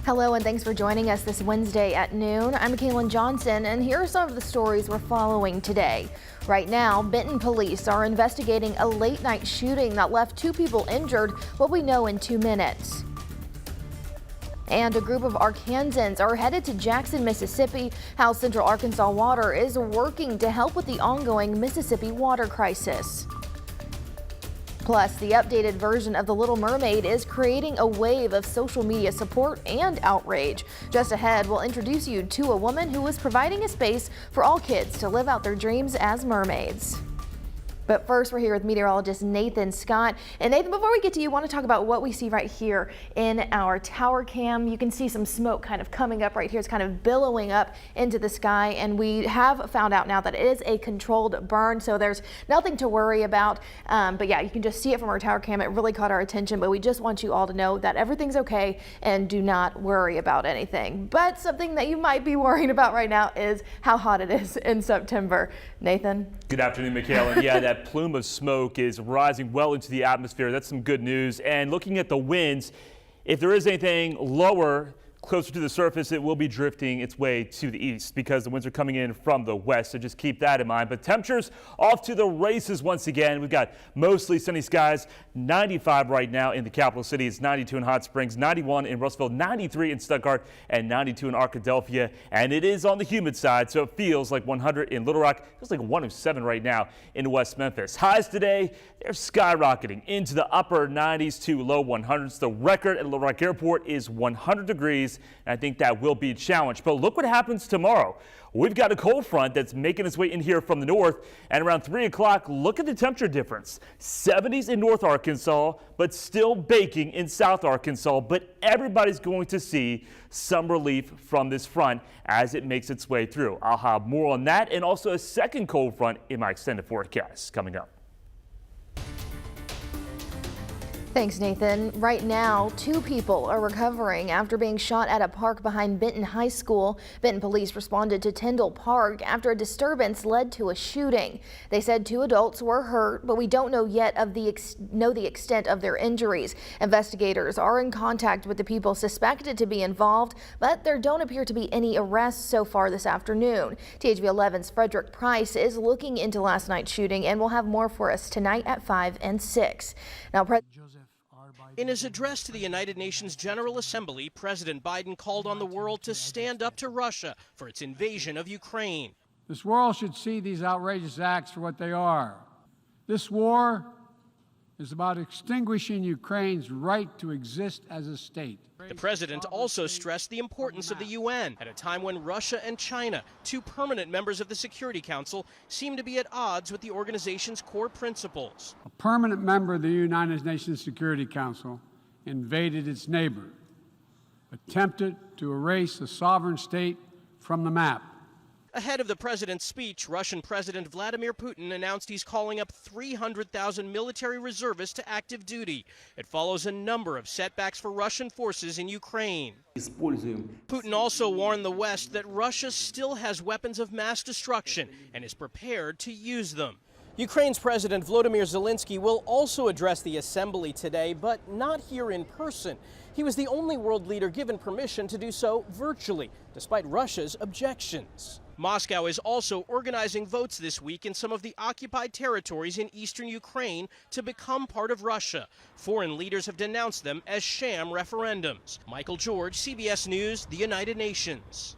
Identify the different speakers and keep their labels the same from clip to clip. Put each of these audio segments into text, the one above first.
Speaker 1: Hello and thanks for joining us this Wednesday at noon. I'm Mackailyn Johnson and here are some of the stories we're following today. Right now, Benton police are investigating a late night shooting that left 2 people injured, what we know in 2 minutes. And a group of Arkansans are headed to Jackson, Mississippi. How Central Arkansas Water is working to help with the ongoing Mississippi water crisis. Plus, the updated version of The Little Mermaid is creating a wave of social media support and outrage. Just ahead, we'll introduce you to a woman who is providing a space for all kids to live out their dreams as mermaids. But first, we're here with meteorologist Nathan Scott. And Nathan, before we get to you, I want to talk about what we see right here in our tower cam. You can see some smoke kind of coming up right here. It's kind of billowing up into the sky. And we have found out now that it is a controlled burn, so there's nothing to worry about. But yeah, you can just see it from our tower cam. It really caught our attention, but we just want you all to know that everything's okay and do not worry about anything. But something that you might be worrying about right now is how hot it is in September. Nathan?
Speaker 2: Good afternoon, Mackailyn. Yeah, that plume of smoke is rising well into the atmosphere. That's some good news. And looking at the winds, if there is anything lower, closer to the surface, it will be drifting its way to the east because the winds are coming in from the west, so just keep that in mind. But temperatures off to the races once again. We've got mostly sunny skies, 95 right now in the capital city. It's 92 in Hot Springs, 91 in Russellville, 93 in Stuttgart, and 92 in Arkadelphia. And it is on the humid side, so it feels like 100 in Little Rock. It feels like 107 right now in West Memphis. Highs today, they're skyrocketing into the upper 90s to low 100s. The record at Little Rock Airport is 100 degrees. And I think that will be a challenge. But look what happens tomorrow. We've got a cold front that's making its way in here from the north. And around 3 o'clock, look at the temperature difference. 70s in North Arkansas, but still baking in South Arkansas. But everybody's going to see some relief from this front as it makes its way through. I'll have more on that and also a second cold front in my extended forecast coming up.
Speaker 1: Thanks, Nathan. Right now, 2 people are recovering after being shot at a park behind Benton High School. Benton police responded to Tyndall Park after a disturbance led to a shooting. They said 2 adults were hurt, but we don't know yet of the extent of their injuries. Investigators are in contact with the people suspected to be involved, but there don't appear to be any arrests so far this afternoon. THV 11's Frederick Price is looking into last night's shooting and will have more for us tonight at 5 and 6. Now,
Speaker 3: in his address to the United Nations General Assembly, President Biden called on the world to stand up to Russia for its invasion of Ukraine.
Speaker 4: This world should see these outrageous acts for what they are. This war is about extinguishing Ukraine's right to exist as a state.
Speaker 3: The president also stressed the importance of the UN at a time when Russia and China, 2 permanent members of the Security Council, seem to be at odds with the organization's core principles.
Speaker 4: A permanent member of the United Nations Security Council invaded its neighbor, attempted to erase a sovereign state from the map.
Speaker 3: Ahead of the president's speech, Russian President Vladimir Putin announced he's calling up 300,000 military reservists to active duty. It follows a number of setbacks for Russian forces in Ukraine. Putin also warned the West that Russia still has weapons of mass destruction and is prepared to use them. Ukraine's President Volodymyr Zelensky will also address the assembly today, but not here in person. He was the only world leader given permission to do so virtually, despite Russia's objections. Moscow is also organizing votes this week in some of the occupied territories in eastern Ukraine to become part of Russia. Foreign leaders have denounced them as sham referendums. Michael George, CBS News, the United Nations.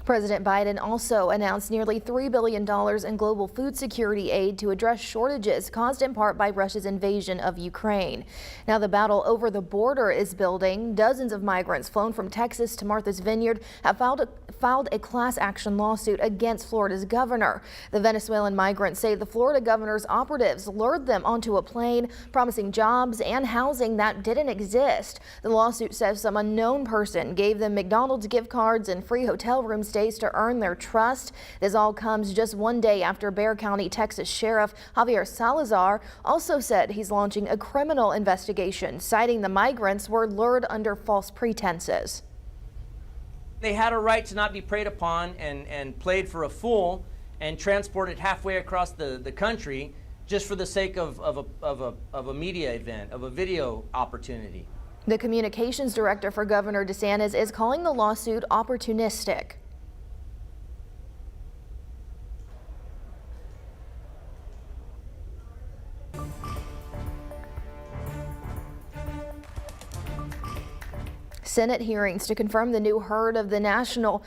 Speaker 1: President Biden also announced nearly $3 billion in global food security aid to address shortages caused in part by Russia's invasion of Ukraine. Now the battle over the border is building. Dozens of migrants flown from Texas to Martha's Vineyard have filed a class action lawsuit against Florida's governor. The Venezuelan migrants say the Florida governor's operatives lured them onto a plane, promising jobs and housing that didn't exist. The lawsuit says some unknown person gave them McDonald's gift cards and free hotel room stays to earn their trust. This all comes just one day after Bexar County, Texas Sheriff Javier Salazar also said he's launching a criminal investigation, citing the migrants were lured under false pretenses.
Speaker 5: They had a right to not be preyed upon and played for a fool and transported halfway across the country just for the sake of a media event, of a video opportunity.
Speaker 1: The communications director for Governor DeSantis is calling the lawsuit opportunistic. Senate hearings to confirm the new herd of the National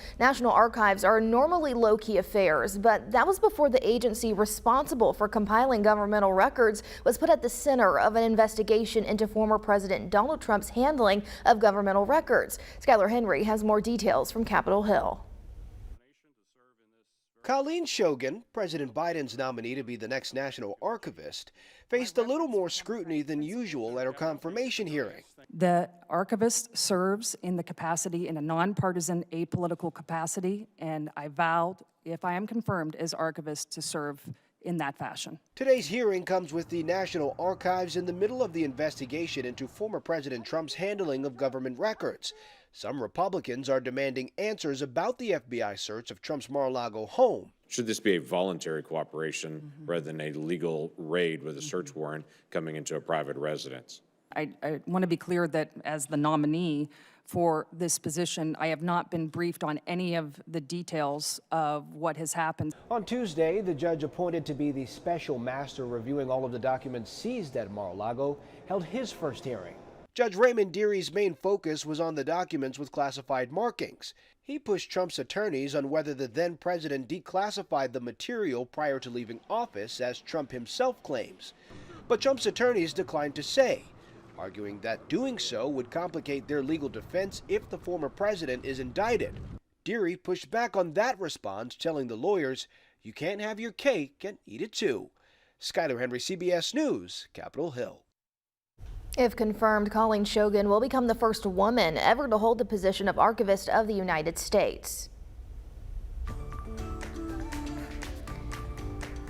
Speaker 1: Archives are normally low-key affairs, but that was before the agency responsible for compiling governmental records was put at the center of an investigation into former President Donald Trump's handling of governmental records. Skylar Henry has more details from Capitol Hill.
Speaker 6: Mackailyn Johnson, President Biden's nominee to be the next national archivist, faced a little more scrutiny than usual at her confirmation hearing.
Speaker 7: The archivist serves in the capacity, in a nonpartisan, apolitical capacity, and I vowed, if I am confirmed as archivist, to serve in that fashion.
Speaker 6: Today's hearing comes with the National Archives in the middle of the investigation into former President Trump's handling of government records. Some Republicans are demanding answers about the FBI search of Trump's Mar-a-Lago home.
Speaker 8: Should this be a voluntary cooperation rather than a legal raid with a search warrant coming into a private residence?
Speaker 7: I want to be clear that as the nominee for this position, I have not been briefed on any of the details of what has happened.
Speaker 6: On Tuesday, the judge appointed to be the special master reviewing all of the documents seized at Mar-a-Lago held his first hearing. Judge Raymond Deary's main focus was on the documents with classified markings. He pushed Trump's attorneys on whether the then president declassified the material prior to leaving office, as Trump himself claims. But Trump's attorneys declined to say, arguing that doing so would complicate their legal defense if the former president is indicted. Deary pushed back on that response, telling the lawyers, "You can't have your cake and eat it too." Skylar Henry, CBS News, Capitol Hill.
Speaker 1: If confirmed, Mackailyn Johnson will become the first woman ever to hold the position of Archivist of the United States.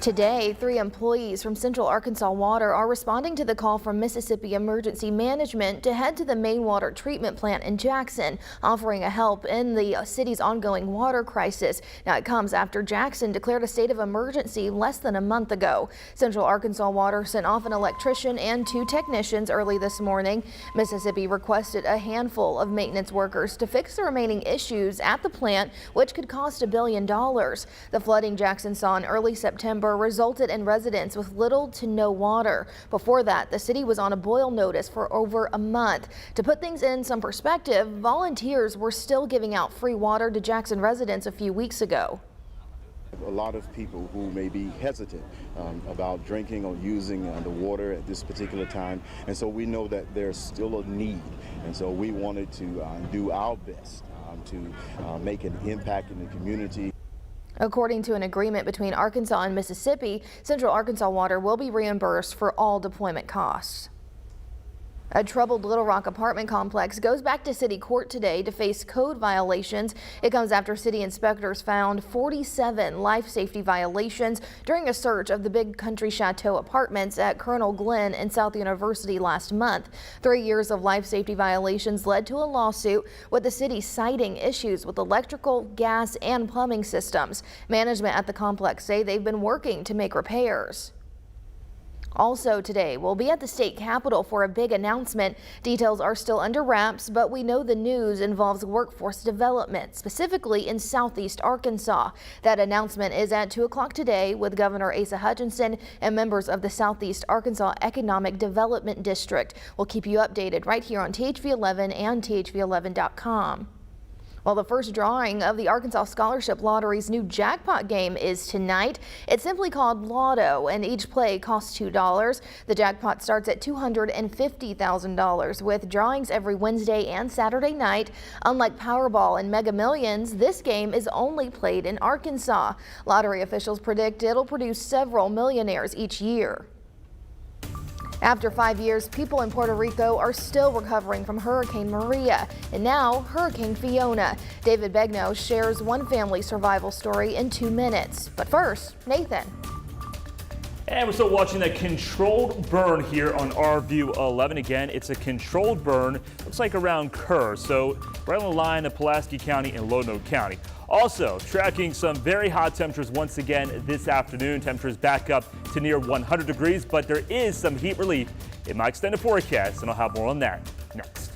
Speaker 1: Today, 3 employees from Central Arkansas Water are responding to the call from Mississippi Emergency Management to head to the main water treatment plant in Jackson, offering a help in the city's ongoing water crisis. Now, it comes after Jackson declared a state of emergency less than a month ago. Central Arkansas Water sent off an electrician and 2 technicians early this morning. Mississippi requested a handful of maintenance workers to fix the remaining issues at the plant, which could cost $1 billion. The flooding Jackson saw in early September resulted in residents with little to no water. Before that, the city was on a boil notice for over a month. To put things in some perspective, volunteers were still giving out free water to Jackson residents a few weeks ago.
Speaker 9: A lot of people who may be hesitant about drinking or using the water at this particular time, and so we know that there's still a need, and so we wanted to do our best to make an impact in the community.
Speaker 1: According to an agreement between Arkansas and Mississippi, Central Arkansas Water will be reimbursed for all deployment costs. A troubled Little Rock apartment complex goes back to city court today to face code violations. It comes after city inspectors found 47 life safety violations during a search of the Big Country Chateau apartments at Colonel Glenn and South University last month. 3 years of life safety violations led to a lawsuit, with the city citing issues with electrical, gas, and plumbing systems. Management at the complex say they've been working to make repairs. Also today, we'll be at the state capitol for a big announcement. Details are still under wraps, but we know the news involves workforce development, specifically in southeast Arkansas. That announcement is at 2 o'clock today with Governor Asa Hutchinson and members of the Southeast Arkansas Economic Development District. We'll keep you updated right here on THV 11 and THV11.com. Well, the first drawing of the Arkansas Scholarship Lottery's new jackpot game is tonight. It's simply called Lotto, and each play costs $2. The jackpot starts at $250,000 with drawings every Wednesday and Saturday night. Unlike Powerball and Mega Millions, this game is only played in Arkansas. Lottery officials predict it'll produce several millionaires each year. After 5 years, people in Puerto Rico are still recovering from Hurricane Maria and now Hurricane Fiona. David Begno shares one family survival story in 2 minutes. But first, Nathan.
Speaker 2: And we're still watching a controlled burn here on RView 11. Again, it's a controlled burn. Looks like around Kerr, so right on the line of Pulaski County and Lonoke County. Also tracking some very hot temperatures once again this afternoon. Temperatures back up to near 100 degrees, but there is some heat relief in my extended forecast, and I'll have more on that next.